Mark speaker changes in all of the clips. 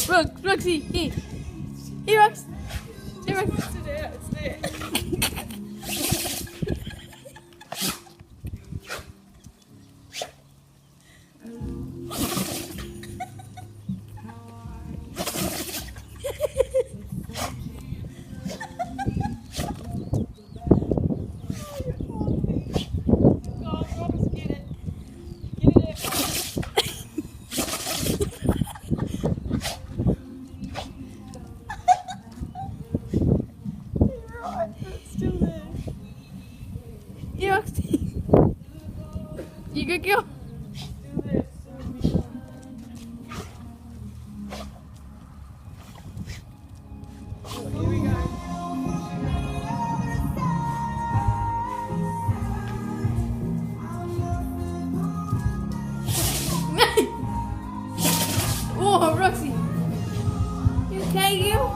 Speaker 1: Roxy, here. Here, Rox. Here, Rox.
Speaker 2: It's there.
Speaker 1: Here, Roxy. You good girl?
Speaker 2: Here we go.
Speaker 1: Oh, Roxy. You okay, girl?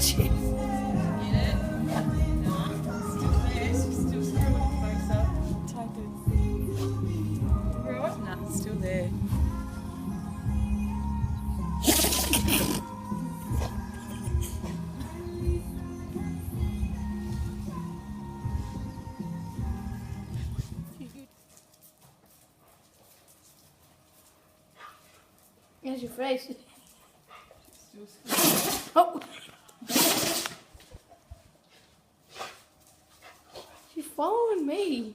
Speaker 2: Get it? No. Still there. She's still screwing closer. Type it. Right? No, it's still there.
Speaker 1: Here's your face.
Speaker 2: Still screwing.
Speaker 1: Oh. She's following me.